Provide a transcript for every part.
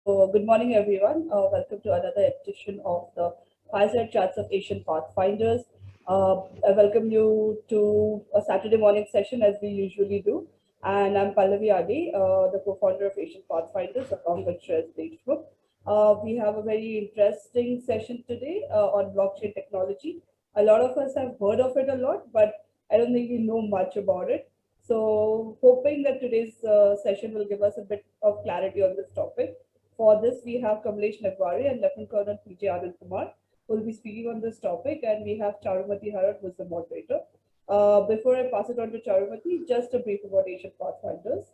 Good morning, everyone. Welcome to another edition of the Fireside Chats of Asian Pathfinders. I welcome you to a Saturday morning session as we usually do. And I'm Pallavi Adi, the co-founder of Asian Pathfinders, along with Shreyas Deshmukh. We have a very interesting session today on blockchain technology. A lot of us have heard of it a lot, but I don't think we know much about it. So, hoping that today's session will give us a bit of clarity on this topic. For this, we have Kamlesh Nagwari and Lieutenant Colonel PJ Anand Kumar who will be speaking on this topic, and we have Charumati Harat, who is the moderator. Before I pass it on to Charumati, just a brief about Asian Pathfinders.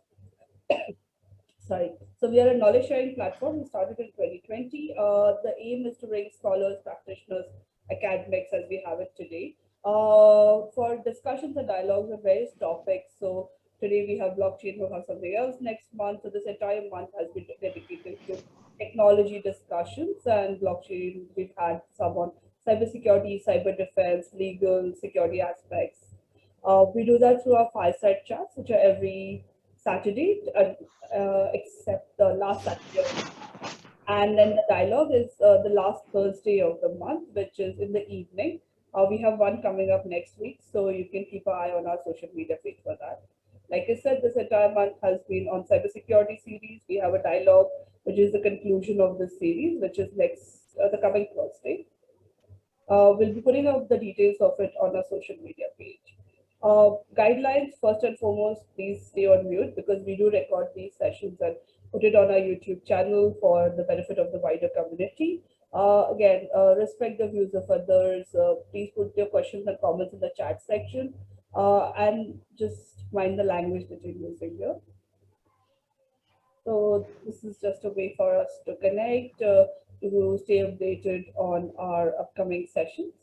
Sorry. So we are a knowledge sharing platform. We started in 2020. The aim is to bring scholars, practitioners, academics as we have it today for discussions and dialogues on various topics. So today we have blockchain, we'll have something else next month. So this entire month has been dedicated to technology discussions and blockchain. We've had some on cybersecurity, cyber defense, legal, security aspects. We do that through our fireside chats, which are every Saturday, except the last Saturday. And then the dialogue is the last Thursday of the month, which is in the evening. We have one coming up next week, so you can keep an eye on our social media page for that. Like I said, this entire month has been on cybersecurity series. We have a dialogue, which is the conclusion of this series, which is next the coming Thursday. We'll be putting out the details of it on our social media page. Guidelines, first and foremost, please stay on mute because we do record these sessions and put it on our YouTube channel for the benefit of the wider community. Again, respect the views of others. Please put your questions and comments in the chat section and just mind the language that you're using here. So this is just a way for us to connect, to stay updated on our upcoming sessions.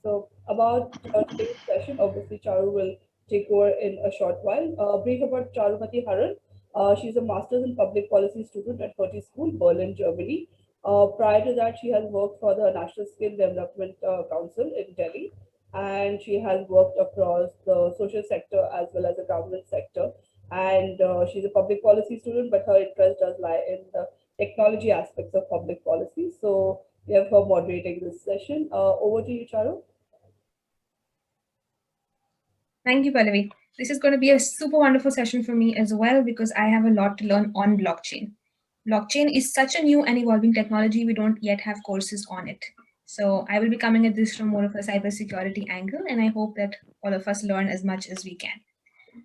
So about today's session, obviously Charu will take over in a short while. Brief about Charumati Haran. She's a master's in public policy student at Hertie School, Berlin, Germany. Prior to that, she has worked for the National Skill Development Council in Delhi, and she has worked across the social sector as well as the government sector. And she's a public policy student, but her interest does lie in the technology aspects of public policy. So we have her moderating this session. Over to you, Charu. Thank you, Pallavi. This is going to be a super wonderful session for me as well because I have a lot to learn on blockchain. Blockchain is such a new and evolving technology, we don't yet have courses on it. So I will be coming at this from more of a cybersecurity angle, and I hope that all of us learn as much as we can.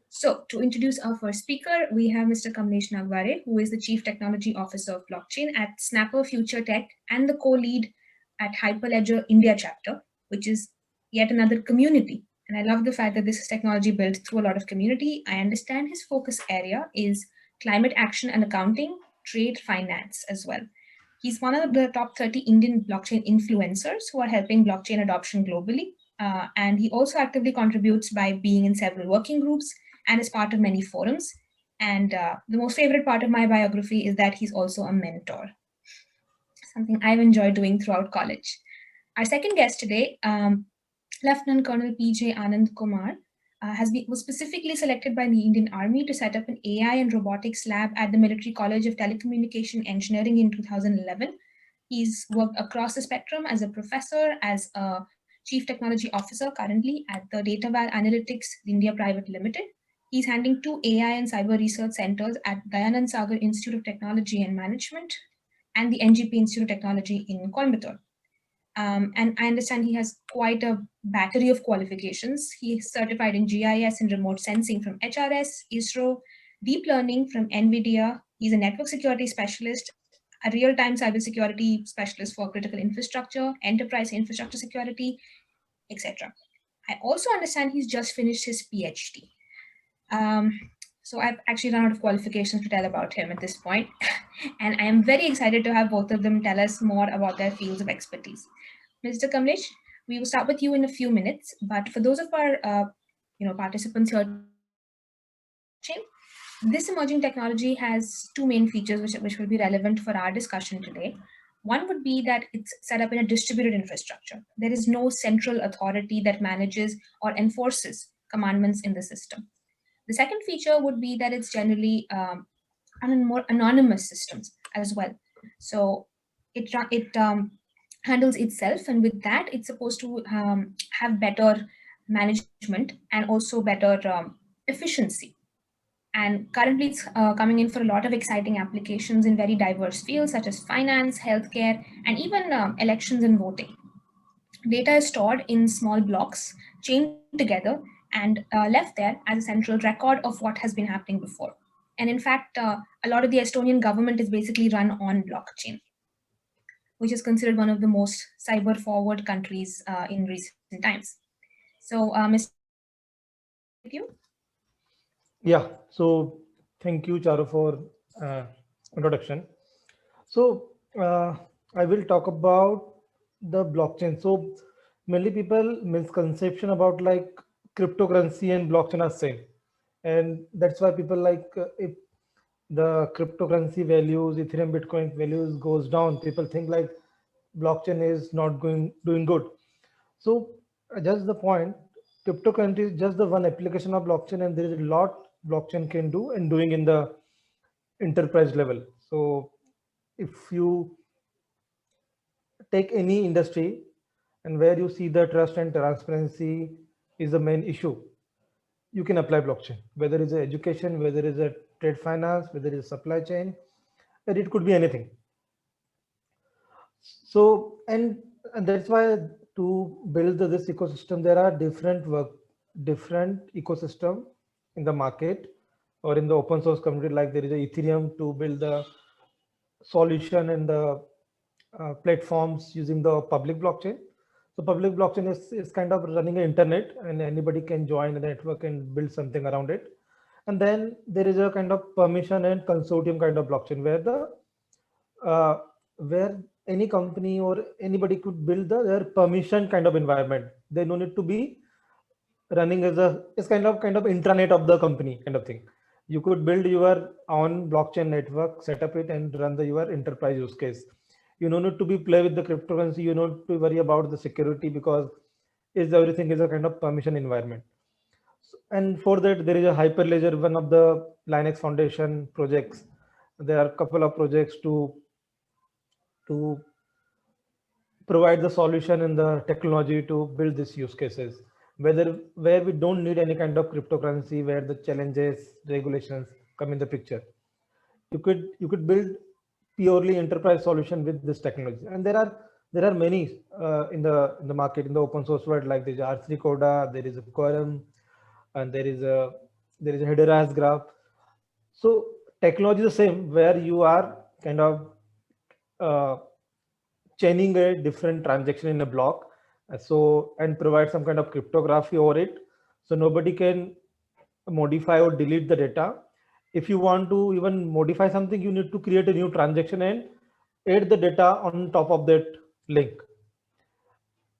So to introduce our first speaker, we have Mr. Kamlesh Nagware, who is the Chief Technology Officer of Blockchain at Snapper Future Tech and the co-lead at Hyperledger India chapter, which is yet another community. And I love the fact that this is technology built through a lot of community. I understand his focus area is climate action and accounting, trade finance as well. He's one of the top 30 Indian blockchain influencers who are helping blockchain adoption globally. And he also actively contributes by being in several working groups and is part of many forums. And the most favorite part of my biography is that he's also a mentor, something I've enjoyed doing throughout college. Our second guest today, Lieutenant Colonel PJ Anand Kumar, was specifically selected by the Indian Army to set up an AI and robotics lab at the Military College of Telecommunication Engineering in 2011. He's worked across the spectrum as a professor, as a chief technology officer currently at the Dataval Analytics India Private Limited. He's handling 2 AI and cyber research centers at Dayanand Sagar Institute of Technology and Management and the NGP Institute of Technology in Coimbatore. And I understand he has quite a battery of qualifications. He is certified in GIS and remote sensing from HRS, ISRO, deep learning from NVIDIA. He's a network security specialist, a real-time cybersecurity specialist for critical infrastructure, enterprise infrastructure security, etc. I also understand he's just finished his PhD. So I've actually run out of qualifications to tell about him at this point. And I am very excited to have both of them tell us more about their fields of expertise. Mr. Kamlesh, we will start with you in a few minutes, but for those of our participants here, this emerging technology has 2 main features which will be relevant for our discussion today. One would be that it's set up in a distributed infrastructure. There is no central authority that manages or enforces commandments in the system. The second feature would be that it's generally and more anonymous systems as well. So it handles itself, and with that, it's supposed to have better management and also better efficiency. And currently, it's coming in for a lot of exciting applications in very diverse fields such as finance, healthcare, and even elections and voting. Data is stored in small blocks, chained together, and left there as a central record of what has been happening before. And in fact, a lot of the Estonian government is basically run on blockchain, which is considered one of the most cyber forward countries in recent times. So, Mr. with you? Yeah, so thank you, Charu, for uh, introduction. So I will talk about the blockchain. So many people misconception about like cryptocurrency and blockchain are same, and that's why people like if the cryptocurrency values, Ethereum, Bitcoin values goes down, people think like blockchain is not going doing good. So just the point, cryptocurrency is just the one application of blockchain, and there is a lot blockchain can do and doing in the enterprise level. So if you take any industry and where you see the trust and transparency is the main issue, you can apply blockchain, whether it's education, whether it's a trade finance, whether it's supply chain, and it could be anything. So and that's why to build this ecosystem, there are different ecosystem in the market or in the open source community. Like there is a Ethereum to build the solution and the platforms using the public blockchain. So public blockchain is kind of running an internet, and anybody can join the network and build something around it. And then there is a kind of permission and consortium kind of blockchain uh, where any company or anybody could build their permission kind of environment. They don't need to be running as a it's kind of intranet of the company kind of thing. You could build your own blockchain network, set up it, and run your enterprise use case. You don't need to be play with the cryptocurrency. You don't need to worry about the security because is everything is a kind of permission environment. And for that, there is a Hyperledger, one of the Linux Foundation projects. There are a couple of projects to provide the solution and the technology to build these use cases, whether where we don't need any kind of cryptocurrency, where the challenges, regulations come in the picture. You could build purely enterprise solution with this technology, and there are many in the market in the open source world, like there's R3 Coda, there is a Quorum, and there is a Hedera's graph. So technology is the same, where you are kind of uh, chaining a different transaction in a block, so and provide some kind of cryptography over it, so nobody can modify or delete the data. If you want to even modify something, you need to create a new transaction and add the data on top of that link.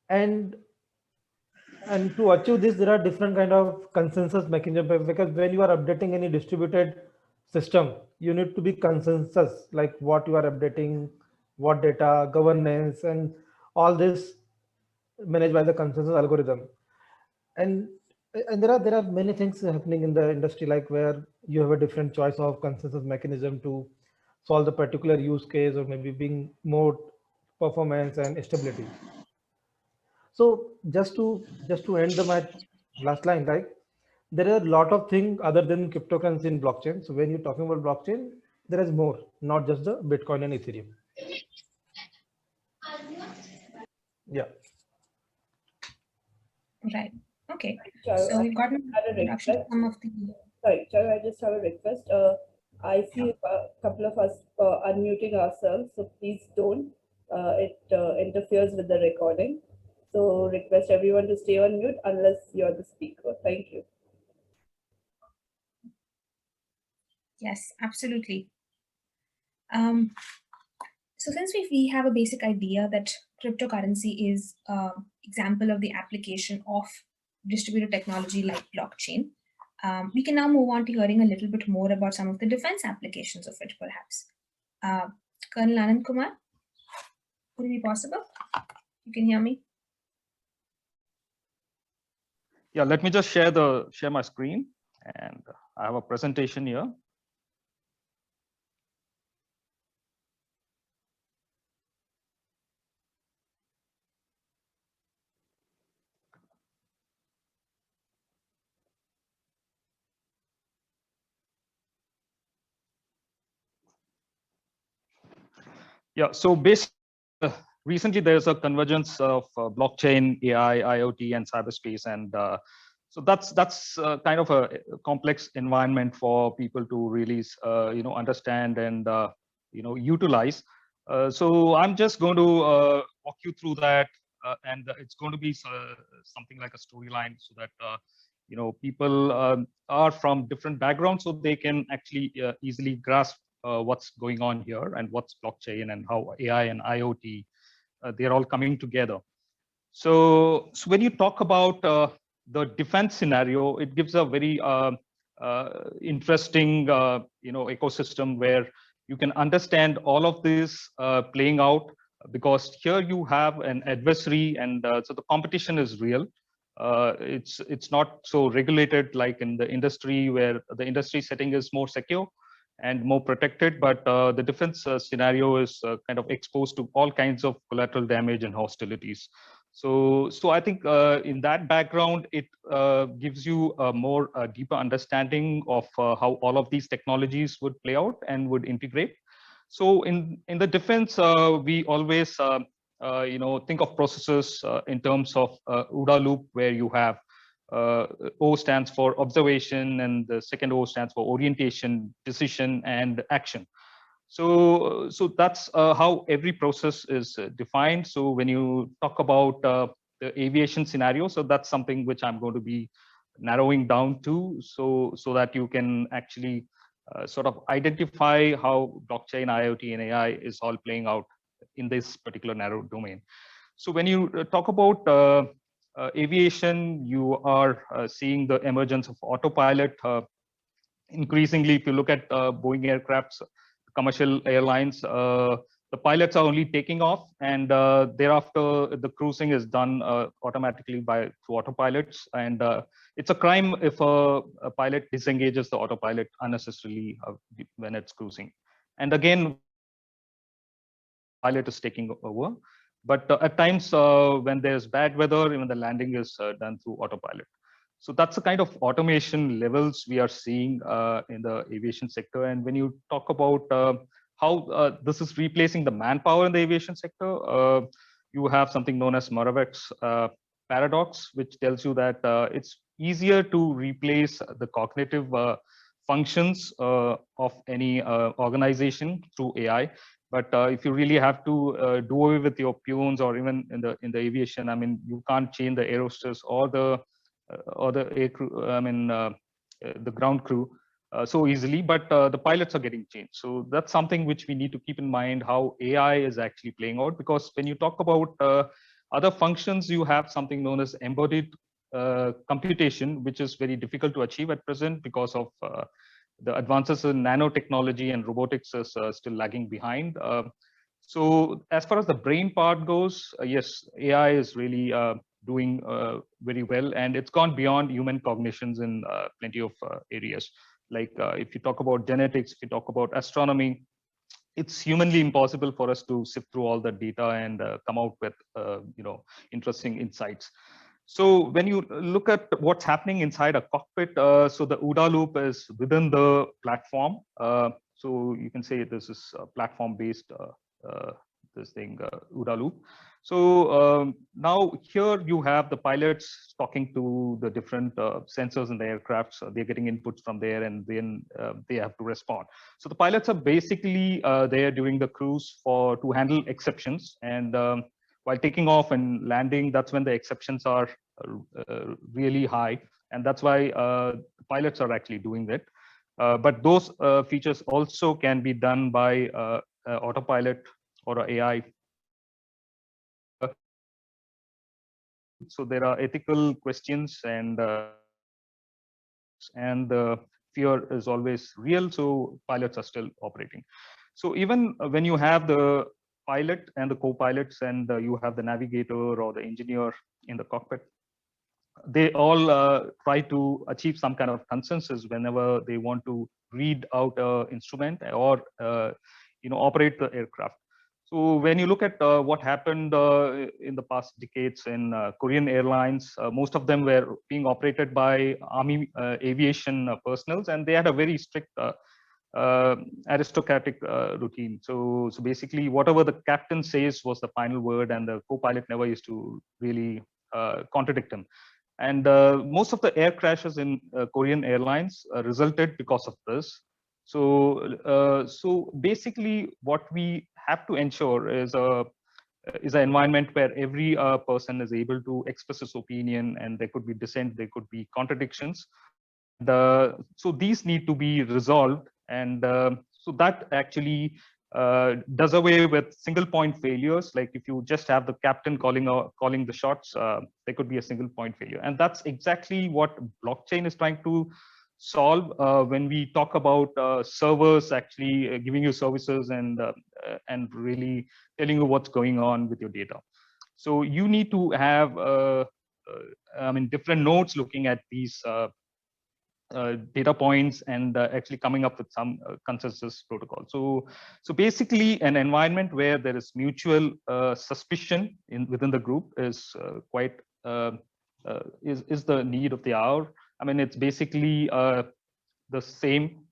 And and to achieve this, there are different kind of consensus mechanism, because when you are updating any distributed system, you need to be consensus, like what you are updating, what data, governance, and all this managed by the consensus algorithm. And and there are many things happening in the industry, like where you have a different choice of consensus mechanism to solve the particular use case, or maybe being more performance and stability. So just to end my last line, like there are a lot of things other than cryptocurrency in blockchain. So when you're talking about blockchain, there is more, not just the Bitcoin and Ethereum. Yeah. Right. Okay. Charu, So I we've got an had a introduction to request. some of the. Sorry, Charu, I just have a request. I see a couple of us unmuting ourselves, so please don't. It interferes with the recording. So request everyone to stay on mute unless you're the speaker. Thank you. Yes, absolutely. Um, so since we have a basic idea that cryptocurrency is an example of the application of distributed technology like blockchain, we can now move on to hearing a little bit more about some of the defense applications of it, perhaps. Colonel Anand Kumar, would it be possible? You can hear me? Yeah, let me just share my screen, and I have a presentation here. Yeah, so basically, recently there's a convergence of blockchain, AI, IoT, and cyberspace, and so that's kind of a complex environment for people to really understand and utilize. So I'm just going to walk you through that, and it's going to be something like a storyline, so that people are from different backgrounds, so they can actually easily grasp what's going on here and what's blockchain and how AI and IoT, they're all coming together. So when you talk about the defense scenario, it gives a very interesting ecosystem where you can understand all of this playing out, because here you have an adversary, and so the competition is real. It's not so regulated like in the industry, where the industry setting is more secure and more protected, but the defense scenario is kind of exposed to all kinds of collateral damage and hostilities. So I think in that background, it gives you a more deeper understanding of how all of these technologies would play out and would integrate. So in the defense, we always think of processes in terms of OODA loop, where you have O stands for observation, and the second O stands for orientation, decision, and action. So that's how every process is defined. So when you talk about the aviation scenario, so that's something which I'm going to be narrowing down to, so that you can actually sort of identify how blockchain, IoT, and AI is all playing out in this particular narrow domain. So when you talk about aviation, you are seeing the emergence of autopilot. Increasingly, if you look at Boeing aircrafts, commercial airlines, the pilots are only taking off, and thereafter the cruising is done automatically through autopilots. And it's a crime if a pilot disengages the autopilot unnecessarily when it's cruising. And again, pilot is taking over. But at times when there's bad weather, even the landing is done through autopilot. So that's the kind of automation levels we are seeing in the aviation sector. And when you talk about how this is replacing the manpower in the aviation sector, you have something known as Moravec's paradox, which tells you that it's easier to replace the cognitive functions of any organization through AI. But if you really have to do away with your peons, or even in the aviation, I mean, you can't change the air hostess or the air crew, the ground crew so easily, but the pilots are getting changed. So that's something which we need to keep in mind, how AI is actually playing out. Because when you talk about other functions, you have something known as embodied computation, which is very difficult to achieve at present because of the advances in nanotechnology, and robotics is still lagging behind. So as far as the brain part goes, yes, AI is really doing very well, and it's gone beyond human cognitions in plenty of areas. Like if you talk about genetics, if you talk about astronomy, it's humanly impossible for us to sift through all the data and come out with interesting insights. So when you look at what's happening inside a cockpit, so the OODA loop is within the platform. So you can say this is a platform-based this thing, OODA loop. So now here you have the pilots talking to the different sensors in the aircraft. So they're getting inputs from there, and then they have to respond. So the pilots are basically there during the cruise to handle exceptions. And while taking off and landing, that's when the exceptions are really high. And that's why pilots are actually doing that. But those features also can be done by autopilot or AI. So there are ethical questions, and the fear is always real. So pilots are still operating. So even when you have the pilot and the co-pilots, and you have the navigator or the engineer in the cockpit, they all try to achieve some kind of consensus whenever they want to read out an instrument or operate the aircraft. So when you look at what happened in the past decades in Korean airlines, most of them were being operated by Army aviation personnel, and they had a very strict aristocratic routine. So basically, whatever the captain says was the final word, and the co-pilot never used to really contradict him. And most of the air crashes in Korean Airlines resulted because of this. So basically, what we have to ensure is an environment where every person is able to express his opinion, and there could be dissent, there could be contradictions. So these need to be resolved, and so that actually does away with single point failures. Like if you just have the captain calling the shots, there could be a single point failure, and that's exactly what blockchain is trying to solve when we talk about servers actually giving you services and really telling you what's going on with your data. So you need to have different nodes looking at these data points and actually coming up with some consensus protocol. So basically, an environment where there is mutual suspicion within the group is quite is the need of the hour. I mean, it's basically the same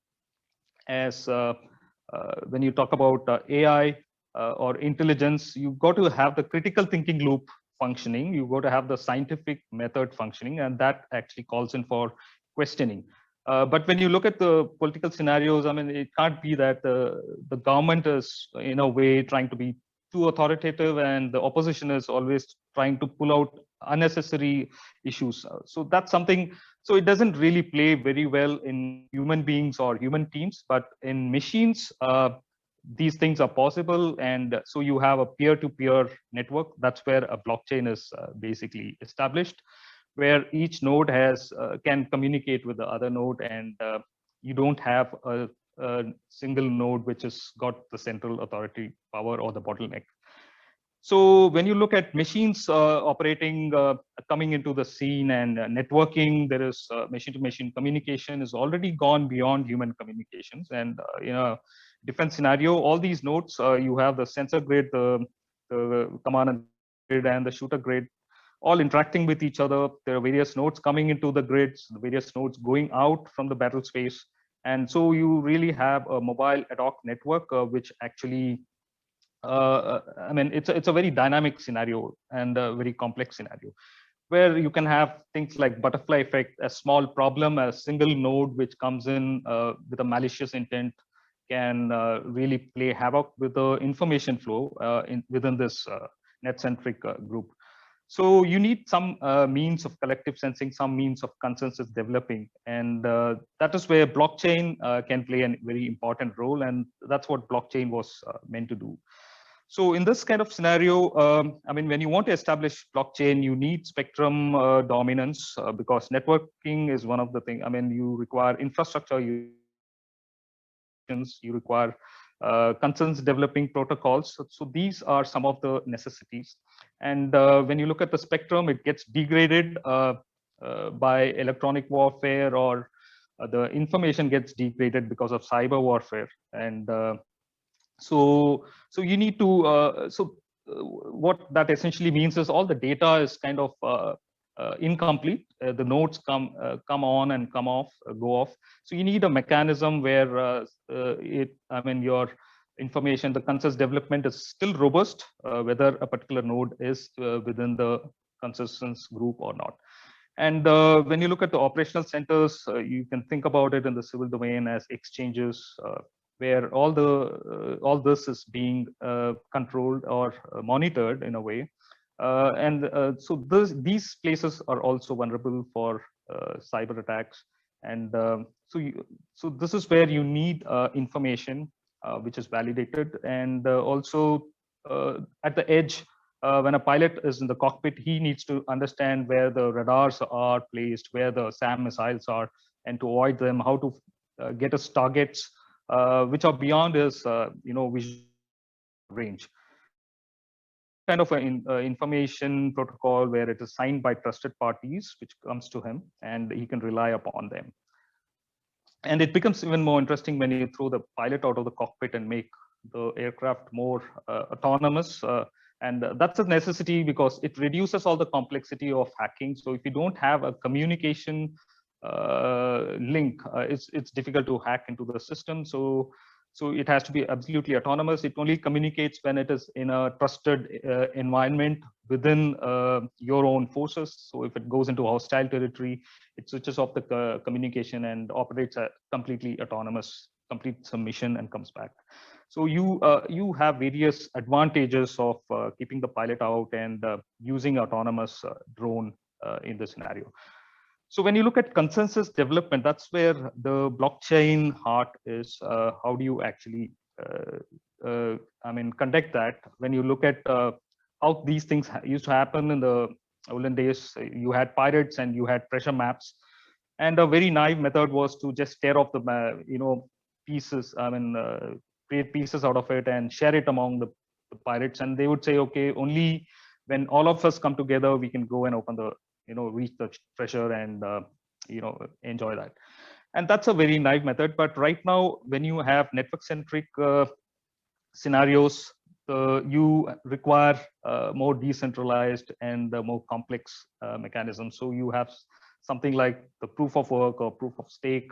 as when you talk about AI or intelligence. You've got to have the critical thinking loop functioning. You've got to have the scientific method functioning, and that actually calls in for questioning. But when you look at the political scenarios, I mean, it can't be that the government is in a way trying to be too authoritative, and the opposition is always trying to pull out unnecessary issues. So that's something. So it doesn't really play very well in human beings or human teams, but in machines, these things are possible. And so you have a peer-to-peer network. That's where a blockchain is basically established, where each node has can communicate with the other node, and you don't have a single node which has got the central authority power or the bottleneck. So when you look at machines operating, coming into the scene, and networking, there is machine-to-machine communication is already gone beyond human communications. And in a defense scenario, all these nodes, you have the sensor grid, the command and grid, and the shooter grid, all interacting with each other. There are various nodes coming into the grids, the various nodes going out from the battle space. And so you really have a mobile ad hoc network, which actually, I mean, it's a very dynamic scenario and a very complex scenario, where you can have things like butterfly effect. A small problem, a single node which comes in with a malicious intent can really play havoc with the information flow within this net-centric group. So you need some means of collective sensing, some means of consensus developing, and that is where blockchain can play a very important role, and that's what blockchain was meant to do. So in this kind of scenario, I mean, when you want to establish blockchain, you need spectrum dominance, because networking is one of the things. I mean, you require infrastructure, you require consensus developing protocols. So these are some of the necessities. And when you look at the spectrum, it gets degraded by electronic warfare, or the information gets degraded because of cyber warfare. And so you need to, what that essentially means is all the data is kind of incomplete. The nodes come on and come off, go off. So you need a mechanism where your information, the consensus development is still robust, whether a particular node is within the consensus group or not. And when you look at the operational centers, you can think about it in the civil domain as exchanges, where all this is being controlled or monitored in a way. So these places are also vulnerable for cyber attacks. And so this is where you need information which is validated. And also at the edge, when a pilot is in the cockpit, he needs to understand where the radars are placed, where the SAM missiles are, and to avoid them, how to get us targets which are beyond his visual range. Kind of an information protocol where it is signed by trusted parties, which comes to him, and he can rely upon them. And it becomes even more interesting when you throw the pilot out of the cockpit and make the aircraft more autonomous. And that's a necessity because it reduces all the complexity of hacking. So if you don't have a communication link. It's difficult to hack into the system. So it has to be absolutely autonomous. It only communicates when it is in a trusted environment within your own forces. So if it goes into hostile territory, it switches off the communication and operates a completely autonomous, completes a mission and comes back. So you have various advantages of keeping the pilot out and using autonomous drone in this scenario. So when you look at consensus development, that's where the blockchain heart is. How do you actually, conduct that? When you look at how these things used to happen in the olden days, you had pirates and you had pressure maps, and a very naive method was to just tear off the pieces. Create pieces out of it and share it among the pirates, and they would say, okay, only when all of us come together, we can go and open the reach the treasure and enjoy that. And that's a very naive method. But right now, when you have network centric scenarios, you require more decentralized and more complex mechanisms. So you have something like the proof of work or proof of stake,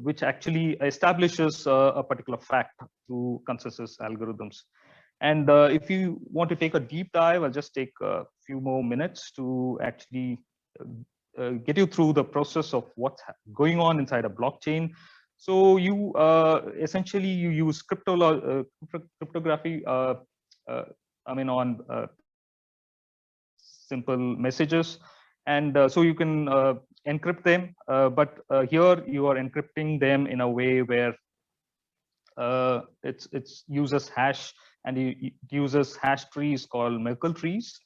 which actually establishes a particular fact through consensus algorithms. And if you want to take a deep dive, I'll just take a few more minutes to actually get you through the process of what's going on inside a blockchain. So you essentially you use cryptography. On simple messages, and so you can encrypt them. But here you are encrypting them in a way where it uses hash, and it uses hash trees called Merkle trees.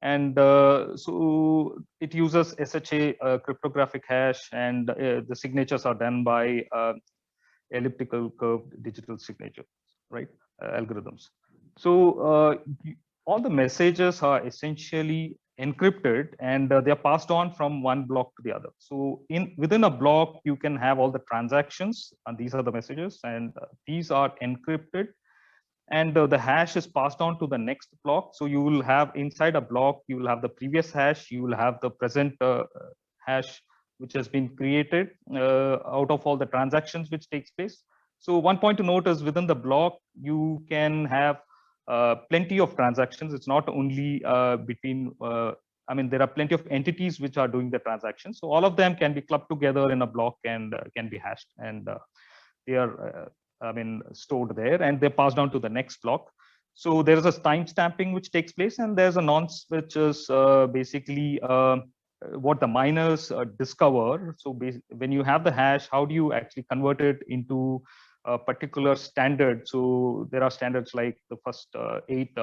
And so it uses SHA cryptographic hash, and the signatures are done by elliptical curved digital signature, right? Algorithms. So all the messages are essentially encrypted, and they're passed on from one block to the other. So within a block, you can have all the transactions, and these are the messages, and these are encrypted, and the hash is passed on to the next block. So you will have inside a block, you will have the previous hash, you will have the present hash, which has been created out of all the transactions which takes place. So one point to note is within the block, you can have plenty of transactions. It's not only between, there are plenty of entities which are doing the transactions. So all of them can be clubbed together in a block and can be hashed, and they are stored there, and they're passed on to the next block. So there is a time stamping which takes place, and there's a nonce, which is basically what the miners discover. So when you have the hash, how do you actually convert it into a particular standard? So there are standards like the first 8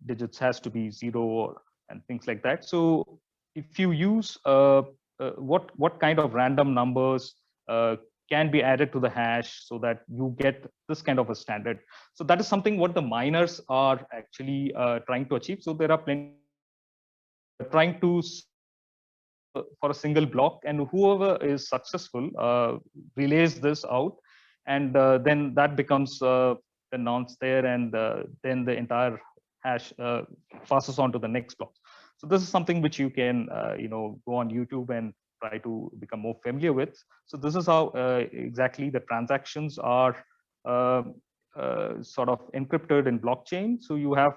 digits has to be 0 and things like that. So if you use what kind of random numbers can be added to the hash so that you get this kind of a standard. So that is something what the miners are actually trying to achieve. So there are plenty trying to for a single block, and whoever is successful relays this out, and then that becomes the nonce there, and then the entire hash passes on to the next block. So this is something which you can go on YouTube and try to become more familiar with. So this is how exactly the transactions are sort of encrypted in blockchain. So you have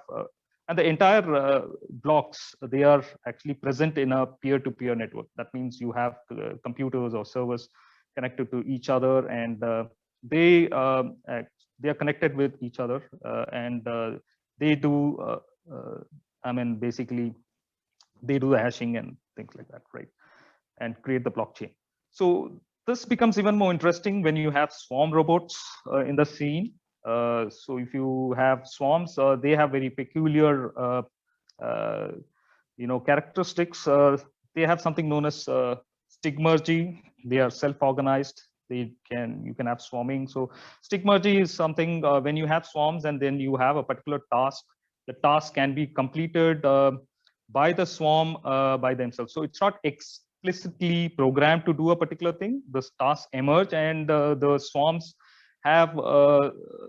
and the entire blocks, they are actually present in a peer-to-peer network. That means you have computers or servers connected to each other, and they are connected with each other, and they do basically they do the hashing and things like that, right? And create the blockchain. So this becomes even more interesting when you have swarm robots in the scene. So if you have swarms, they have very peculiar characteristics. They have something known as stigmergy. They are self-organized. You can have swarming. So stigmergy is something when you have swarms and then you have a particular task, the task can be completed by the swarm by themselves. So it's not explicitly programmed to do a particular thing. The tasks emerge, and the swarms have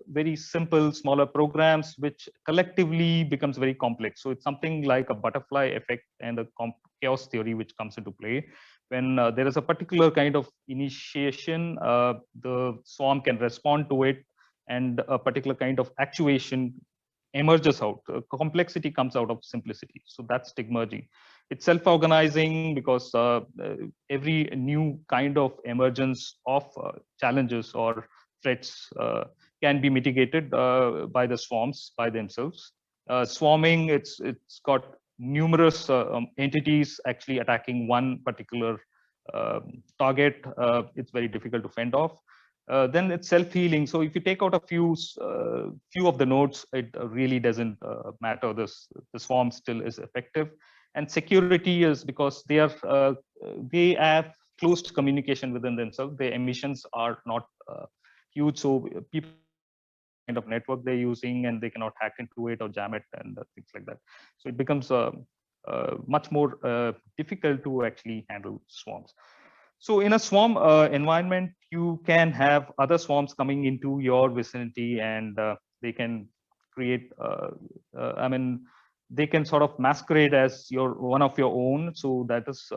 very simple, smaller programs, which collectively becomes very complex. So it's something like a butterfly effect and a chaos theory which comes into play, when there is a particular kind of initiation, the swarm can respond to it, and a particular kind of actuation emerges out. Complexity comes out of simplicity. So that's Stigmergy. It's self-organizing because every new kind of emergence of challenges or threats can be mitigated by the swarms by themselves. Swarming, it's got numerous entities actually attacking one particular target. It's very difficult to fend off. Then it's self-healing. So if you take out a few of the nodes, it really doesn't matter. The swarm still is effective. And security is because they have closed communication within themselves. Their emissions are not huge, so people kind of network they're using, and they cannot hack into it or jam it and things like that. So it becomes much more difficult to actually handle swarms. So in a swarm environment, you can have other swarms coming into your vicinity, and they can create, I mean, they can sort of masquerade as one of your own. So that is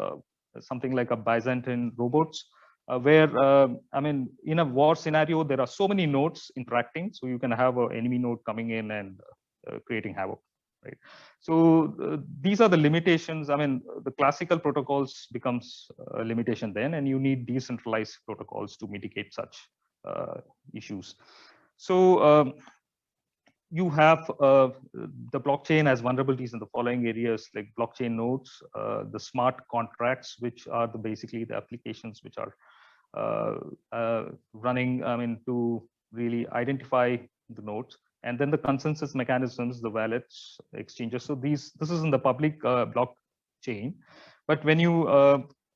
something like a Byzantine robots, where, I mean, in a war scenario, there are so many nodes interacting. So you can have an enemy node coming in and creating havoc. Right. So these are the limitations. I mean, the classical protocols becomes a limitation then, and you need decentralized protocols to mitigate such issues. So you have the blockchain has vulnerabilities in the following areas, like blockchain nodes, the smart contracts, which are basically the applications which are running, I mean, to really identify the nodes. And then the consensus mechanisms, the wallets, exchanges. So this is in the public blockchain. But when you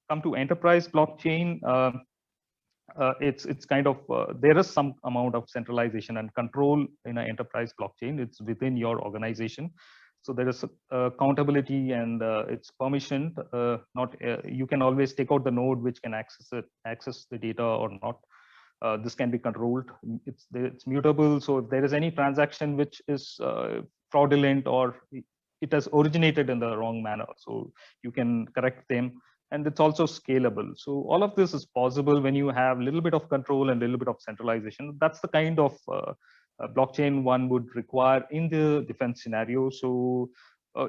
come to enterprise blockchain, it's kind of there is some amount of centralization and control in an enterprise blockchain. It's within your organization. So there is accountability, and it's permissioned. Not you can always take out the node which can access the data or not. This can be controlled. It's mutable. So if there is any transaction which is fraudulent, or it has originated in the wrong manner, so you can correct them. And it's also scalable. So all of this is possible when you have a little bit of control and a little bit of centralization. That's the kind of blockchain one would require in the defense scenario. So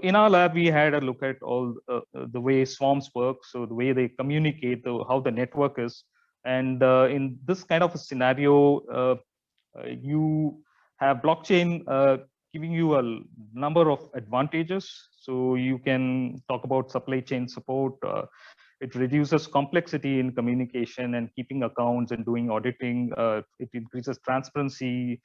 in our lab, we had a look at all the way swarms work. So the way they communicate, how the network is. And in this kind of a scenario, you have blockchain giving you a number of advantages. So you can talk about supply chain support. It reduces complexity in communication and keeping accounts and doing auditing. It increases transparency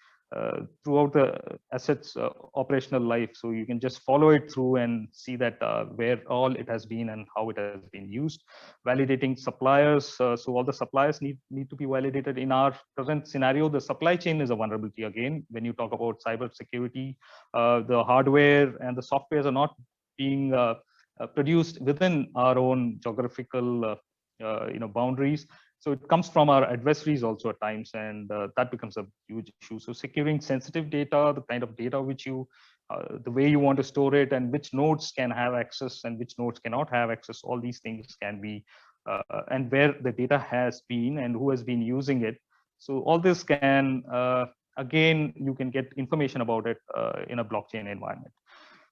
throughout the assets operational life. So you can just follow it through and see that where all it has been and how it has been used. Validating suppliers. So all the suppliers need to be validated. In our present scenario, the supply chain is a vulnerability again. When you talk about cyber security, the hardware and the softwares are not being produced within our own geographical boundaries. So it comes from our adversaries also at times, and that becomes a huge issue. So securing sensitive data, the kind of data which you, the way you want to store it, and which nodes can have access and which nodes cannot have access, all these things can be, and where the data has been and who has been using it. So all this can, again, you can get information about it in a blockchain environment.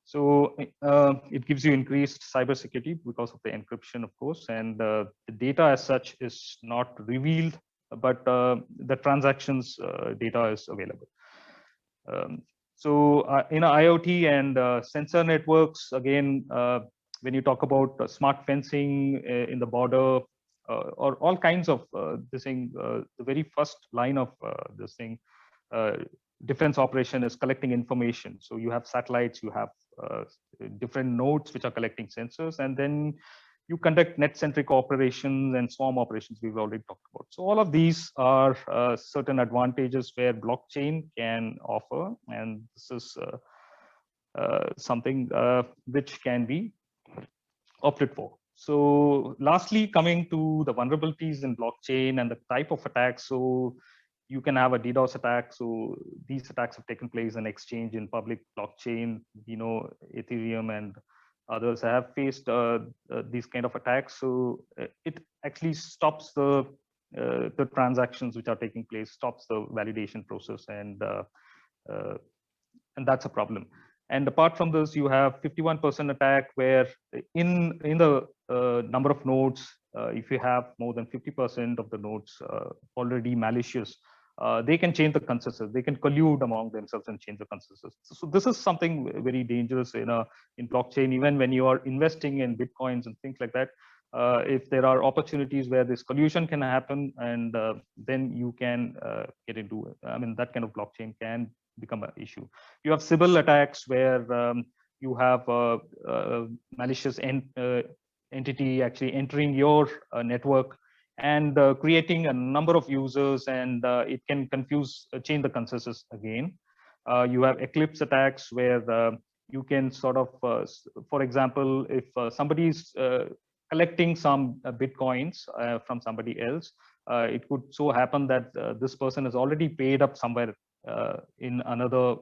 So it gives you increased cybersecurity because of the encryption, of course, and the data as such is not revealed, but the transactions data is available. So in IoT and sensor networks, again, when you talk about smart fencing in the border, or all kinds of this thing, the very first line of this thing, defense operation is collecting information. So you have satellites, you have different nodes which are collecting sensors, and then you conduct net-centric operations and swarm operations we've already talked about. So all of these are certain advantages where blockchain can offer, and this is something which can be opted for. So lastly, coming to the vulnerabilities in blockchain and the type of attacks. So you can have a DDoS attack. So these attacks have taken place in exchange in public blockchain, Ethereum and Others have faced these kind of attacks. So it actually stops the transactions which are taking place, stops the validation process, and that's a problem. And apart from this, you have 51% attack where in the number of nodes, if you have more than 50% of the nodes already malicious, they can change the consensus. They can collude among themselves and change the consensus. So this is something very dangerous in blockchain. Even when you are investing in bitcoins and things like that, if there are opportunities where this collusion can happen, and then you can get into it. I mean, that kind of blockchain can become an issue. You have Sybil attacks where you have malicious entity actually entering your network and creating a number of users, and it can change the consensus again. You have Eclipse attacks where you can sort of, for example, if somebody is collecting some bitcoins from somebody else, it could so happen that this person has already paid up somewhere in another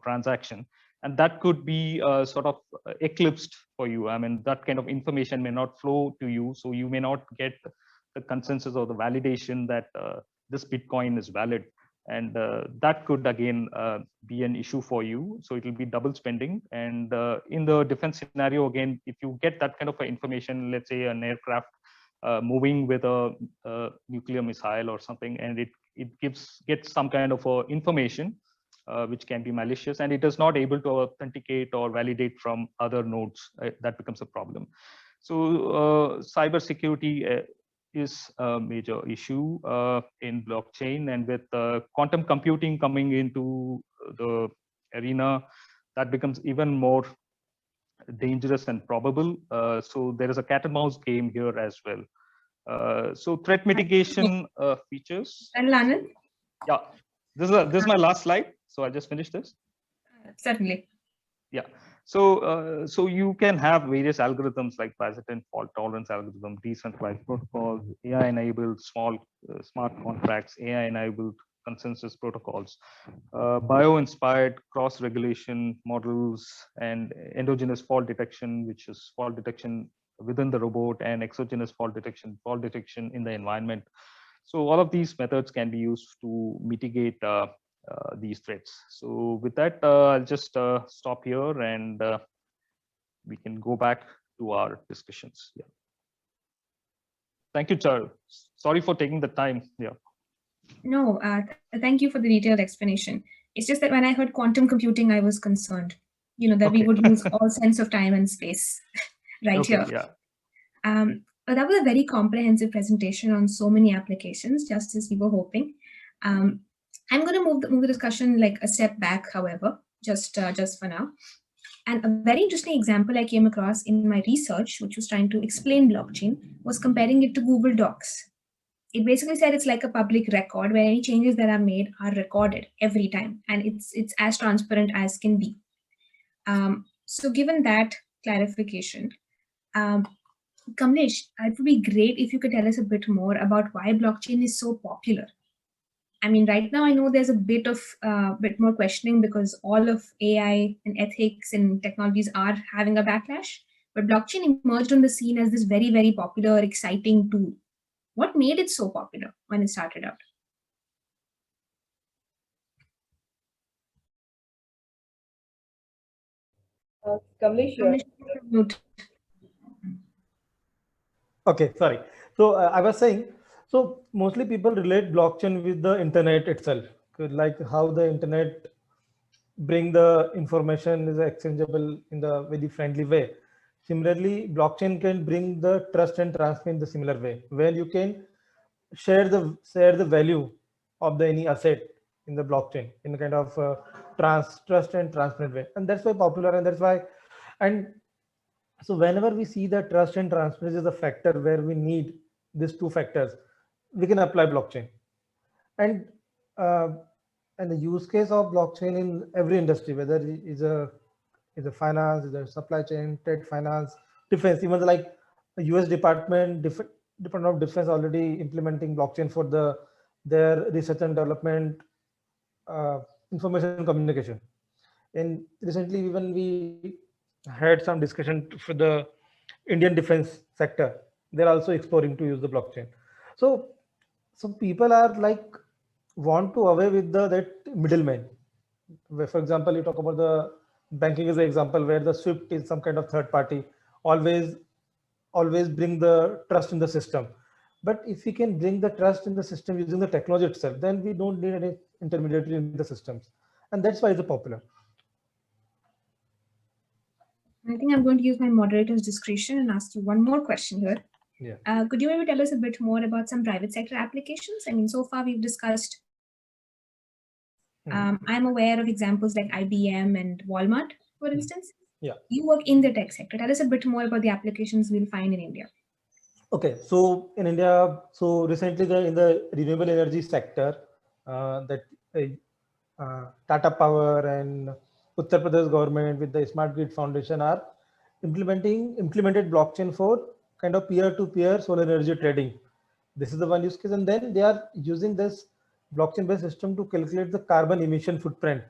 transaction, and that could be sort of eclipsed for you. I mean, that kind of information may not flow to you, so you may not get the consensus or the validation that this bitcoin is valid, and that could again be an issue for you. So it will be double spending. And in the defense scenario, again, if you get that kind of information, let's say an aircraft moving with a nuclear missile or something, and it gets some kind of information which can be malicious, and it is not able to authenticate or validate from other nodes, that becomes a problem. So cyber security is a major issue in blockchain, and with quantum computing coming into the arena, that becomes even more dangerous and probable. So there is a cat and mouse game here as well. So threat mitigation features. And Anand? Yeah, this is my last slide. So I just finished this. Certainly. Yeah. So you can have various algorithms like Byzantine fault tolerance algorithm, decentralized protocols, AI-enabled smart contracts, AI-enabled consensus protocols, bio-inspired cross-regulation models, and endogenous fault detection, which is fault detection within the robot, and exogenous fault detection in the environment. So all of these methods can be used to mitigate these threats. So with that, I'll just stop here, and we can go back to our discussions. Yeah. Thank you, Charles. Sorry for taking the time. Yeah. No, thank you for the detailed explanation. It's just that when I heard quantum computing, I was concerned, that we would lose all sense of time and space right here. Yeah. But that was a very comprehensive presentation on so many applications, just as we were hoping. I'm going to move the discussion like a step back, however, just for now. And a very interesting example I came across in my research, which was trying to explain blockchain, was comparing it to Google Docs. It basically said it's like a public record where any changes that are made are recorded every time, and it's as transparent as can be. So given that clarification, Kamlesh, it would be great if you could tell us a bit more about why blockchain is so popular. I mean, right now I know there's a bit more questioning because all of AI and ethics and technologies are having a backlash, but blockchain emerged on the scene as this very, very popular, exciting tool. What made it so popular when it started out? Kamlesh, Okay, sorry. So I was saying, so mostly people relate blockchain with the internet itself, like how the internet bring the information is exchangeable in the very friendly way. Similarly, blockchain can bring the trust and transparency in the similar way, where you can share the value of the any asset in the blockchain in a kind of trust and transparent way, and that's why popular, and that's why. And so whenever we see that trust and transparency is a factor where we need these two factors, we can apply blockchain. And and the use case of blockchain in every industry, whether it is a finance, is a supply chain, trade finance, defense, even like the US Department of Defense already implementing blockchain for their research and development, information communication. And recently, even we had some discussion for the Indian defense sector. They're also exploring to use the blockchain. So some people are like want to away with the that middleman. Where, for example, you talk about the banking is an example where the SWIFT is some kind of third party. Always, always bring the trust in the system. But if we can bring the trust in the system using the technology itself, then we don't need any intermediary in the systems, and that's why it's popular. I think I'm going to use my moderator's discretion and ask you one more question here. Yeah. Could you maybe tell us a bit more about some private sector applications? I mean, so far we've discussed. I'm aware of examples like IBM and Walmart, for instance. Yeah. You work in the tech sector. Tell us a bit more about the applications we'll find in India. Okay, so in India, so recently in the renewable energy sector, that Tata Power and Uttar Pradesh government with the Smart Grid Foundation are implemented blockchain for kind of peer-to-peer solar energy trading. This is the one use case, and then they are using this blockchain-based system to calculate the carbon emission footprint.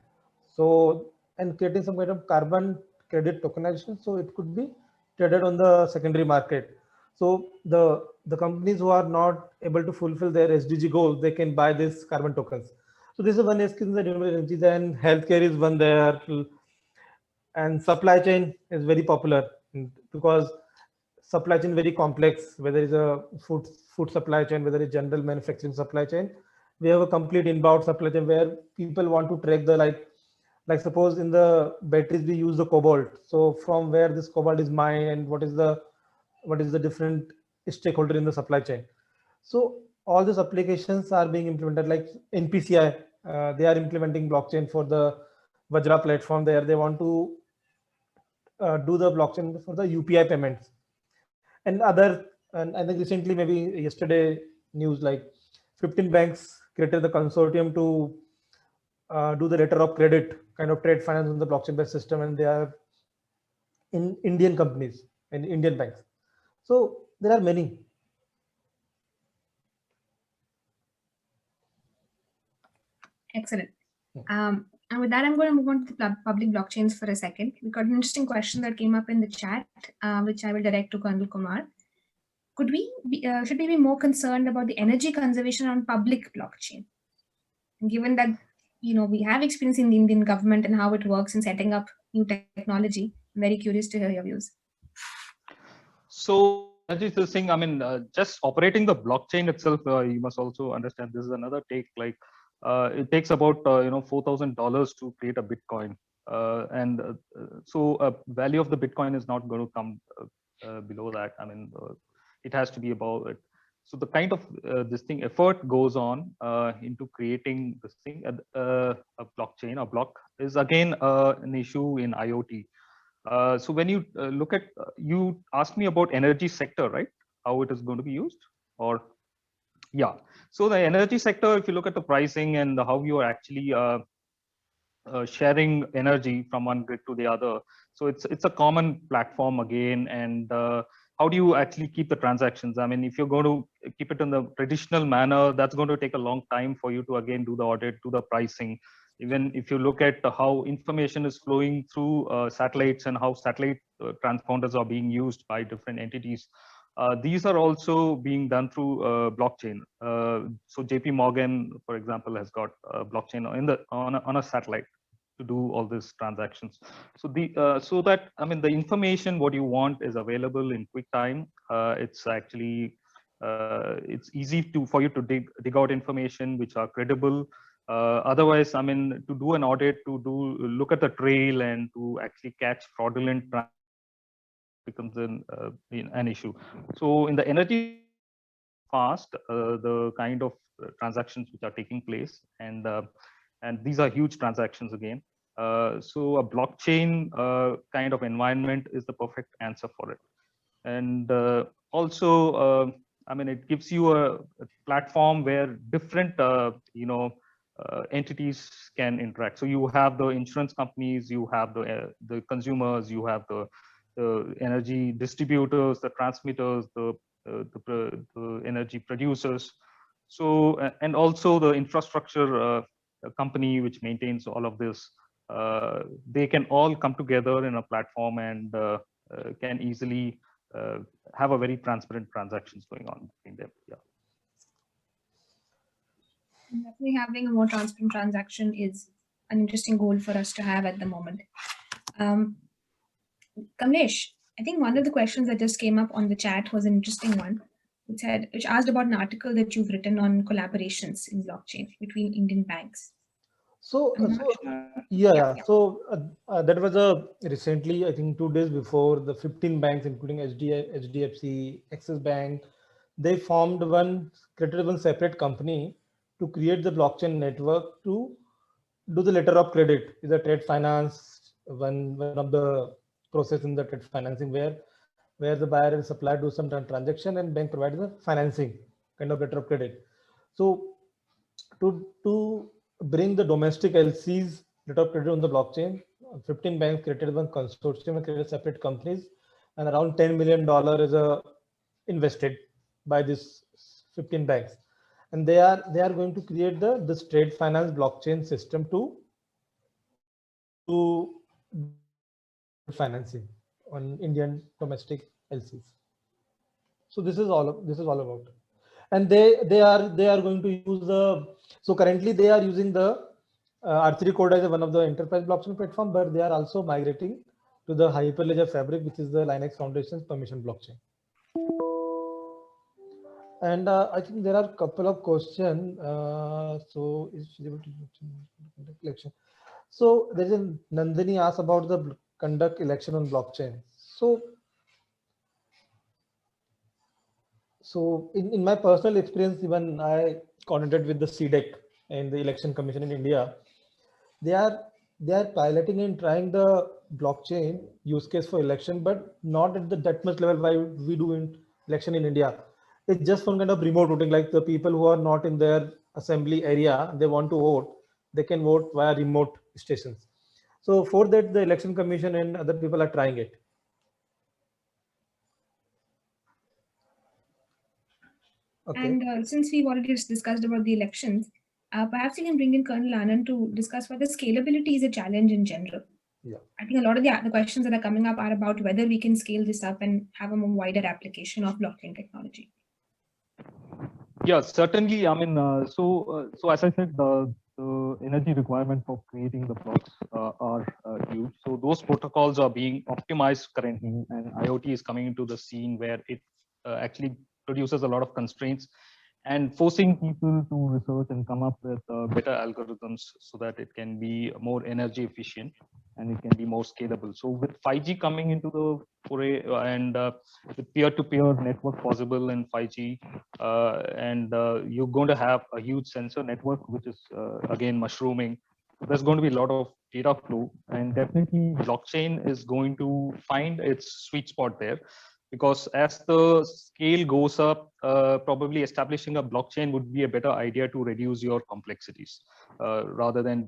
So, and creating some kind of carbon credit tokenization, so it could be traded on the secondary market. So the companies who are not able to fulfill their SDG goals, they can buy these carbon tokens. So this is one use case in the renewable energy. Then healthcare is one there, and supply chain is very popular because supply chain very complex. Whether it's a food supply chain, whether it's general manufacturing supply chain, we have a complete inbound supply chain where people want to track the like suppose in the batteries we use the cobalt. So from where this cobalt is mined and what is the different stakeholder in the supply chain. So all these applications are being implemented like NPCI. They are implementing blockchain for the Vajra platform. There they want to do the blockchain for the UPI payments and other. And I think recently, maybe yesterday, news like 15 banks created the consortium to do the letter of credit kind of trade finance in the blockchain-based system, and they are in Indian companies and Indian banks. So there are many. Excellent. And with that, I'm going to move on to the public blockchains for a second. We got an interesting question that came up in the chat, which I will direct to Colonel Kumar. Should we be more concerned about the energy conservation on public blockchain? Given that, we have experience in the Indian government and how it works in setting up new technology, I'm very curious to hear your views. So energy thing, I mean, just operating the blockchain itself, you must also understand this is another take. Like it takes about $4,000 to create a Bitcoin, so value of the Bitcoin is not going to come below that. I mean, it has to be above it. So the kind of this thing effort goes on into creating this thing. A blockchain, a block is again an issue in IoT. So when you look at, you asked me about energy sector, right? How it is going to be used, or yeah. So the energy sector, if you look at the pricing and how you are actually sharing energy from one grid to the other, so it's a common platform again. And how do you actually keep the transactions? I mean, if you're going to keep it in the traditional manner, that's going to take a long time for you to again do the audit, do the pricing. Even if you look at how information is flowing through satellites and how satellite transponders are being used by different entities, these are also being done through blockchain. So JP Morgan, for example, has got blockchain on a satellite to do all these transactions. So so that, I mean, the information what you want is available in quick time. It's actually it's easy for you to dig out information which are credible. Otherwise, I mean, to do an audit, to look at the trail and to actually catch fraudulent becomes an issue. So in the energy fast, the kind of transactions which are taking place, and these are huge transactions again. So a blockchain kind of environment is the perfect answer for it. And also, I mean, it gives you a platform where different, entities can interact. So you have the insurance companies, you have the consumers, you have the energy distributors, the transmitters, the energy producers. So, and also the infrastructure company which maintains all of this. they can all come together in a platform and can easily have a very transparent transactions going on between them. Yeah. Definitely having a more transparent transaction is an interesting goal for us to have at the moment. Kamlesh, I think one of the questions that just came up on the chat was an interesting one, which asked about an article that you've written on collaborations in blockchain between Indian banks. So, I'm not so sure. yeah. So that was recently, I think 2 days before, the 15 banks, including HDFC, Axis Bank, they created one separate company to create the blockchain network to do the letter of credit. Is a trade finance one of the process in the trade financing where the buyer and supplier do some transaction and bank provides the financing kind of letter of credit. So to bring the domestic LCs letter of credit on the blockchain, 15 banks created one consortium and created separate companies, and around $10 million is invested by these 15 banks, and they are going to create this trade finance blockchain system to financing on Indian domestic LCs. So this is all about, and they are going to use so currently they are using the R3 code as one of the enterprise blockchain platform, but they are also migrating to the Hyperledger Fabric, which is the Linux Foundation's permission blockchain. And I think there are a couple of questions. So is she able to conduct election? So there is a Nandini asked about the conduct election on blockchain. So in my personal experience, even I coordinated with the CDEC and the Election Commission in India. They are piloting and trying the blockchain use case for election, but not at that much level why we do in election in India. It's just some kind of remote voting, like the people who are not in their assembly area, they want to vote, they can vote via remote stations. So for that, the Election Commission and other people are trying it. Okay. And since we've already discussed about the elections, perhaps you can bring in Colonel Anand to discuss whether scalability is a challenge in general. Yeah. I think a lot of the questions that are coming up are about whether we can scale this up and have a more wider application of blockchain technology. Yeah, certainly. I mean, so as I said, the energy requirement for creating the blocks are huge. So those protocols are being optimized currently, and IoT is coming into the scene where it actually produces a lot of constraints and forcing people to research and come up with better algorithms so that it can be more energy efficient and it can be more scalable. So with 5G coming into the foray and with peer-to-peer network possible in 5G, and you're going to have a huge sensor network, which is again mushrooming. There's going to be a lot of data flow, and definitely blockchain is going to find its sweet spot there. Because as the scale goes up, probably establishing a blockchain would be a better idea to reduce your complexities rather than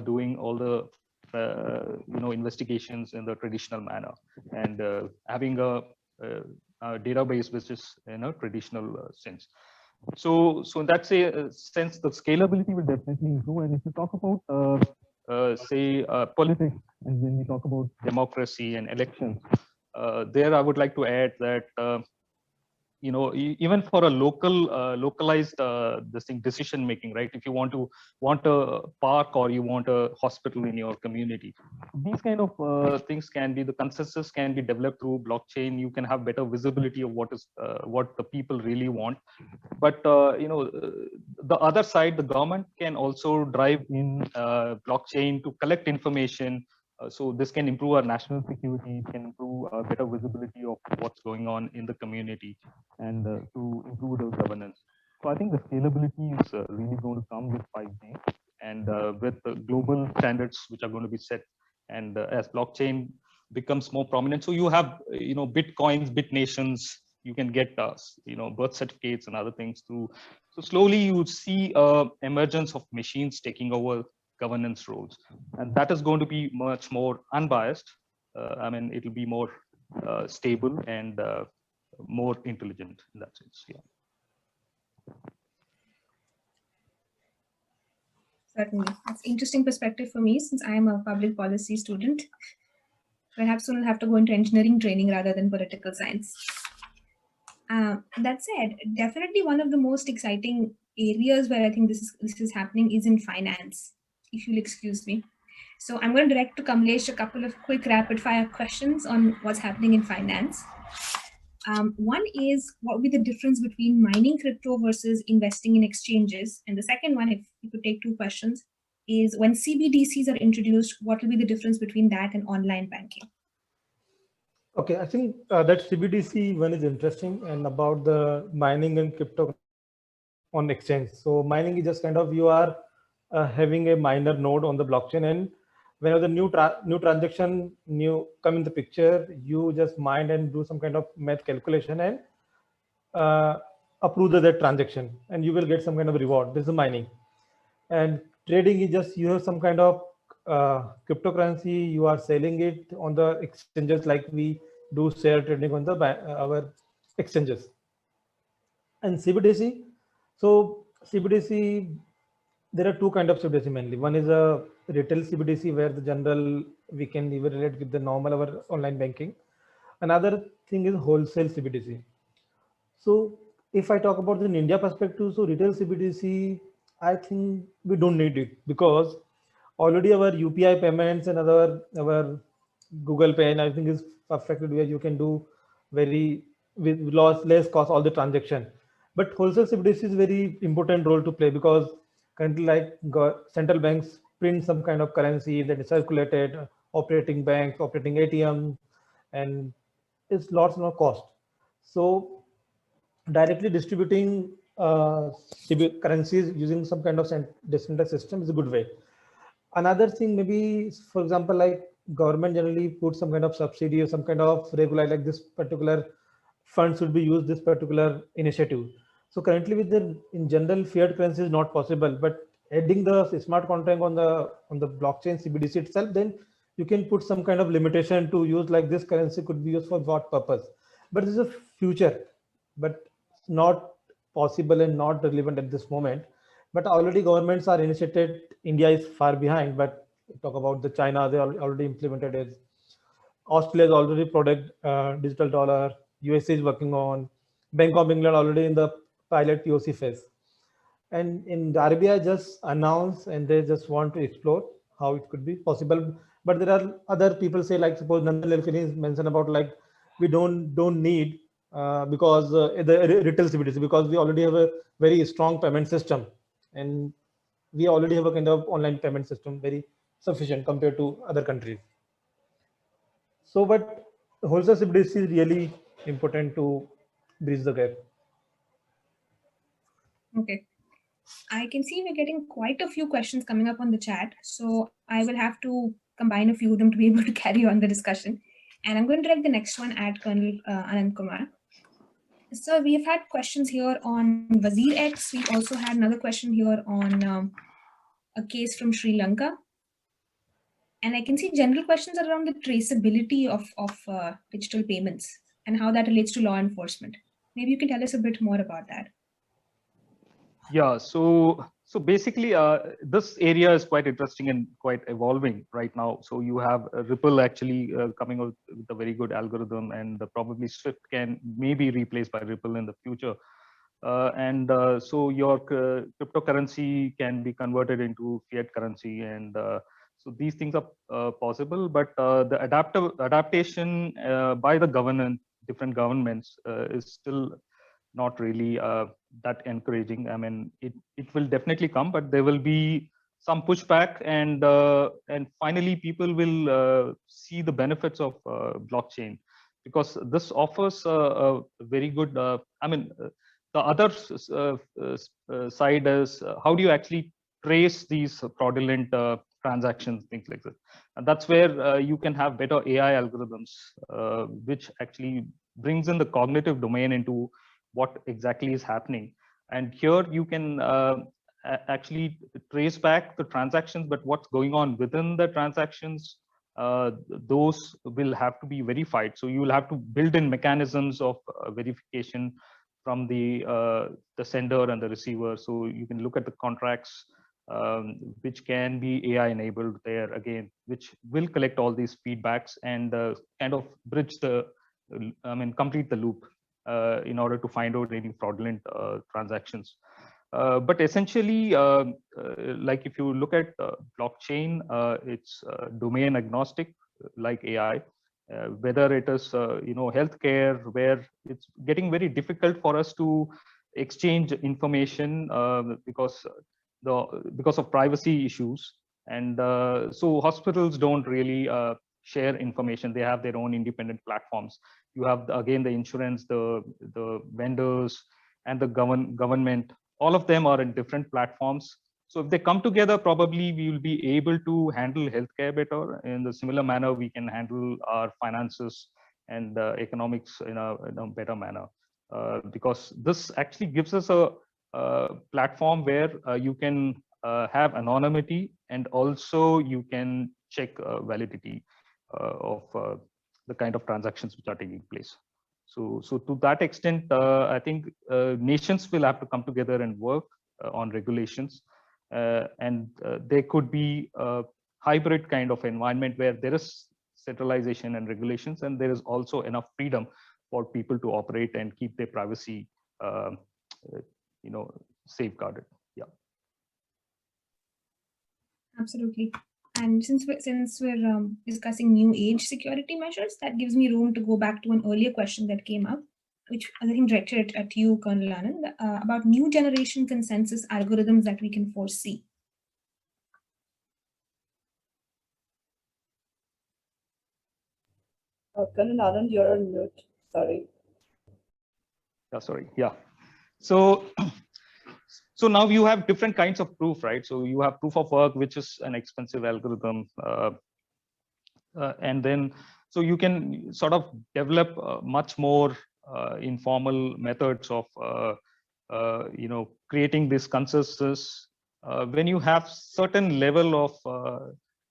doing all the investigations in the traditional manner and having a database which is in a traditional sense. So in that sense, the scalability will definitely improve. And if you talk about politics, and when we talk about democracy and elections, there I would like to add that even for a localized decision making, right? If you want a park or you want a hospital in your community, these kind of things can be, the consensus can be developed through blockchain. You can have better visibility of what the people really want. But the other side, the government can also drive in blockchain to collect information. So this can improve our national security, can improve better visibility of what's going on in the community, and to improve the governance. So I think the scalability is really going to come with 5G and with the global standards which are going to be set. And as blockchain becomes more prominent, so you have bitcoins, BitNations, you can get birth certificates and other things through. So slowly you see emergence of machines taking over governance roles, and that is going to be much more unbiased. I mean, it will be more stable and more intelligent in that sense. Yeah. Certainly. That's interesting perspective for me since I am a public policy student. Perhaps we'll have to go into engineering training rather than political science. That said, definitely one of the most exciting areas where I think this is happening is in finance, if you'll excuse me. So I'm going to direct to Kamlesh a couple of quick rapid fire questions on what's happening in finance. One is, what would be the difference between mining crypto versus investing in exchanges? And the second one, if you could take two questions, is when CBDCs are introduced, what will be the difference between that and online banking? Okay, I think that CBDC one is interesting, and about the mining and crypto on exchange. So mining is just kind of, you are having a miner node on the blockchain, and whenever the new transaction come in the picture, you just mine and do some kind of math calculation and approve that transaction, and you will get some kind of reward. This is mining. And trading is just, you have some kind of cryptocurrency, you are selling it on the exchanges, like we do share trading on the our exchanges. And CBDC, so CBDC, there are two kind of CBDC mainly. One is a retail CBDC, where the general, we can even relate with the normal our online banking. Another thing is wholesale CBDC. So if I talk about the in India perspective, so retail CBDC, I think we don't need it, because already our UPI payments and our Google Pay and everything is perfected, where you can do very with less cost all the transaction. But wholesale CBDC is very important role to play, because currently, like central banks print some kind of currency that is circulated, operating banks, operating ATM, and it's lots more cost. So directly distributing currencies using some kind of decentralized system is a good way. Another thing, maybe, for example, like government generally put some kind of subsidy or some kind of regular, like this particular fund should be used, this particular initiative. So currently with the, in general, fiat currency is not possible, but adding the smart contract on the blockchain CBDC itself, then you can put some kind of limitation to use, like this currency could be used for what purpose. But this is a future, but not possible and not relevant at this moment. But already governments are initiated. India is far behind, but talk about the China, they already implemented it. Australia is already product digital dollar. USA is working on. Bank of England already in the pilot POC phase. And in the RBI just announced, and they just want to explore how it could be possible. But there are other people say, like suppose Nandan Nilekani mentioned about, like we don't need because the retail CBDC, because we already have a very strong payment system, and we already have a kind of online payment system very sufficient compared to other countries. So, but wholesale CBDC is really important to bridge the gap. Okay. I can see we're getting quite a few questions coming up on the chat, so I will have to combine a few of them to be able to carry on the discussion. And I'm going to direct the next one at Colonel Anand Kumar. So we've had questions here on Wazir X. We also had another question here on a case from Sri Lanka. And I can see general questions around the traceability of digital payments and how that relates to law enforcement. Maybe you can tell us a bit more about that. Yeah, so basically, this area is quite interesting and quite evolving right now. So you have Ripple actually coming out with a very good algorithm, and probably Swift can maybe replaced by Ripple in the future. So your cryptocurrency can be converted into fiat currency, and so these things are possible. But the adaptation by the different governments is still not really that encouraging. I mean, it will definitely come, but there will be some pushback, and finally people will see the benefits of blockchain, because this offers a very good. I mean, the other side is how do you actually trace these fraudulent transactions, things like that, and that's where you can have better AI algorithms, which actually brings in the cognitive domain into what exactly is happening. And here you can actually trace back the transactions, but what's going on within the transactions, those will have to be verified. So you will have to build in mechanisms of verification from the sender and the receiver. So you can look at the contracts which can be AI enabled there again, which will collect all these feedbacks and kind of bridge the, complete the loop in order to find out any fraudulent transactions. But essentially, like if you look at blockchain, it's domain agnostic, like AI. Whether it is healthcare, where it's getting very difficult for us to exchange information because of privacy issues, and so hospitals don't really share information. They have their own independent platforms. You have again the insurance, the vendors, and the government. All of them are in different platforms. So if they come together, probably we will be able to handle healthcare better. In the similar manner, we can handle our finances and economics in a better manner. Because this actually gives us a platform where you can have anonymity, and also you can check validity of the kind of transactions which are taking place. So to that extent, I think nations will have to come together and work on regulations. And there could be a hybrid kind of environment where there is centralization and regulations, and there is also enough freedom for people to operate and keep their privacy, safeguarded. Yeah. Absolutely. And since we're discussing new age security measures, that gives me room to go back to an earlier question that came up, which I think directed at you, Colonel Anand, about new generation consensus algorithms that we can foresee. Colonel Anand, you're on mute. Sorry. Yeah, sorry. Yeah. So now you have different kinds of proof, right? So you have proof of work, which is an expensive algorithm. And then, so you can sort of develop much more informal methods of, creating this consensus when you have certain level of,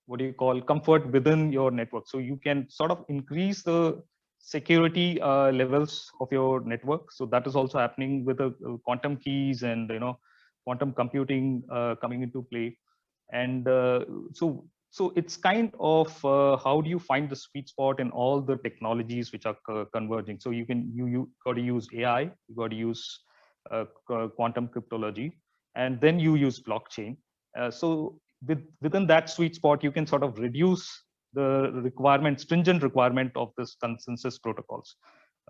what do you call, comfort within your network. So you can sort of increase the security levels of your network. So that is also happening with the quantum keys and, quantum computing coming into play. And so it's kind of how do you find the sweet spot in all the technologies which are converging. So you got to use AI, you got to use quantum cryptology, and then you use blockchain. So within that sweet spot, you can sort of reduce the stringent requirement of this consensus protocols.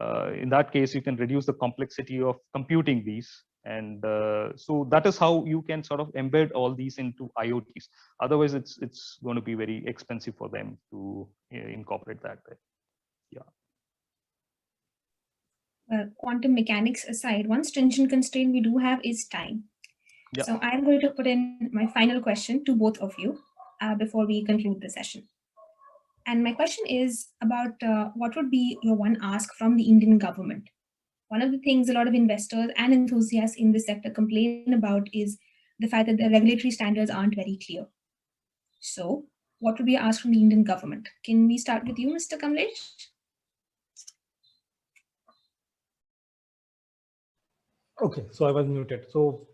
In that case, you can reduce the complexity of computing these. And so that is how you can sort of embed all these into IoTs. Otherwise, it's going to be very expensive for them to incorporate that. Yeah. Quantum mechanics aside, one stringent constraint we do have is time. Yeah. So I'm going to put in my final question to both of you before we conclude the session. And my question is about what would be your one ask from the Indian government? One of the things a lot of investors and enthusiasts in this sector complain about is the fact that the regulatory standards aren't very clear. So what would be asked from the Indian government? Can we start with you, Mr. Kamlesh? Okay, so I was muted. So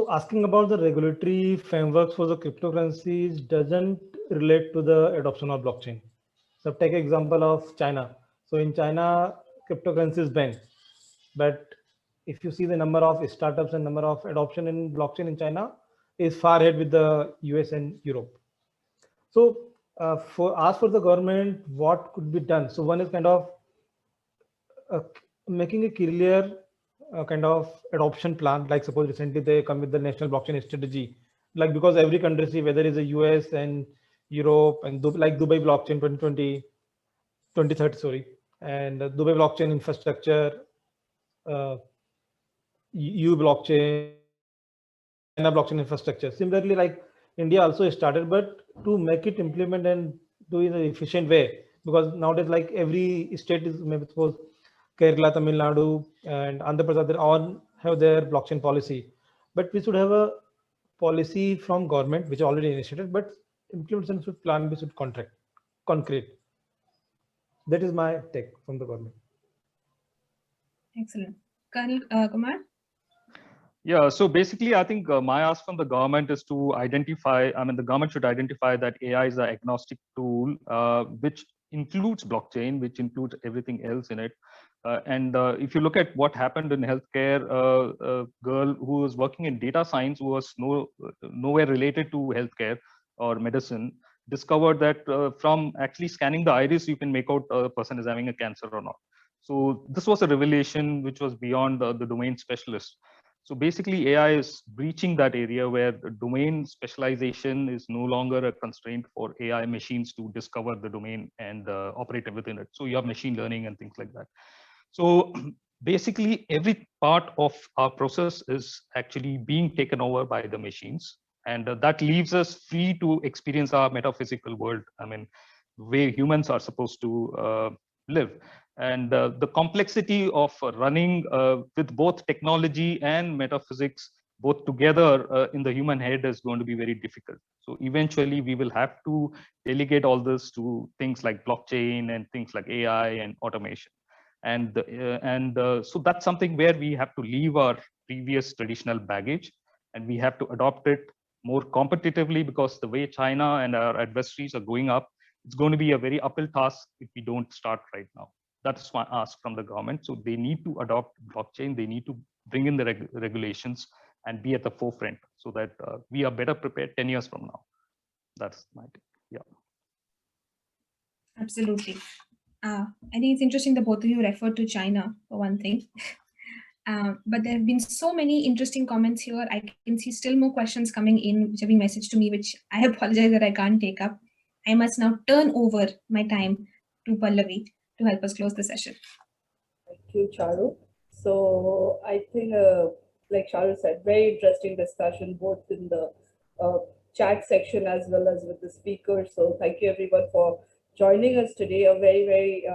asking about the regulatory frameworks for the cryptocurrencies doesn't relate to the adoption of blockchain. So take example of China. So in China, cryptocurrency is banned. But if you see the number of startups and number of adoption in blockchain in China is far ahead with the US and Europe. So for the government, what could be done? So one is kind of making a clear kind of adoption plan. Like suppose recently they come with the national blockchain strategy, like because every country, whether it's the US and Europe and like Dubai blockchain 2030, sorry, and Dubai blockchain infrastructure, EU blockchain, China blockchain infrastructure. Similarly, like India also started, but to make it implement and do it in an efficient way, because nowadays like every state is, maybe suppose Kerala, Tamil Nadu, and Andhra Pradesh, they all have their blockchain policy. But we should have a policy from government, which is already initiated, but implementation should plan, we should concrete. That is my take from the government. Excellent. Colonel Kumar? Yeah, so basically, I think my ask from the government is to identify, the government should identify that AI is an agnostic tool, which includes blockchain, which includes everything else in it. And if you look at what happened in healthcare, a girl who was working in data science, who was nowhere related to healthcare or medicine, discovered that from actually scanning the iris, you can make out a person is having a cancer or not. So this was a revelation which was beyond the domain specialist. So basically, AI is breaching that area where the domain specialization is no longer a constraint for AI machines to discover the domain and operate within it. So you have machine learning and things like that. So basically, every part of our process is actually being taken over by the machines. And that leaves us free to experience our metaphysical world. The way humans are supposed to live. And the complexity of running with both technology and metaphysics both together in the human head is going to be very difficult. So eventually we will have to delegate all this to things like blockchain and things like AI and automation. And so that's something where we have to leave our previous traditional baggage, and we have to adopt it more competitively, because the way China and our adversaries are going up, it's going to be a very uphill task if we don't start right now. That's my ask from the government. So they need to adopt blockchain. They need to bring in the regulations and be at the forefront, so that we are better prepared 10 years from now. That's my take. Yeah. Absolutely. I think it's interesting that both of you referred to China for one thing. But there have been so many interesting comments here. I can see still more questions coming in, which have been messaged to me, which I apologize that I can't take up. I must now turn over my time to Pallavi to help us close the session. Thank you, Charu. So I think, like Charu said, very interesting discussion, both in the chat section as well as with the speakers. So thank you everyone for joining us today. A very, very,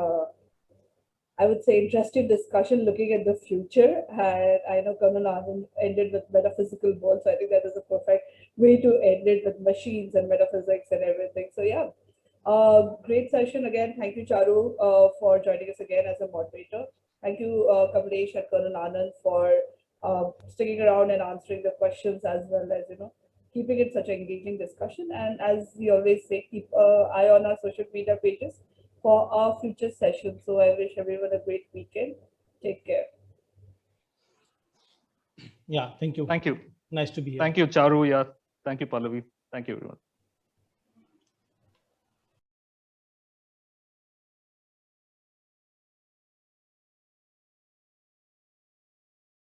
I would say, interesting discussion looking at the future. And I know Colonel Anand ended with metaphysical world, so I think that is a perfect way to end it, with machines and metaphysics and everything. So yeah, great session again. Thank you, Charu, for joining us again as a moderator. Thank you, Kamlesh and Colonel Anand, for sticking around and answering the questions, as well as, keeping it such an engaging discussion. And as we always say, keep an eye on our social media pages for our future sessions. So I wish everyone a great weekend. Take care. Yeah, thank you. Thank you. Nice to be here. Thank you, Charu. Yeah. Thank you, Pallavi. Thank you, everyone.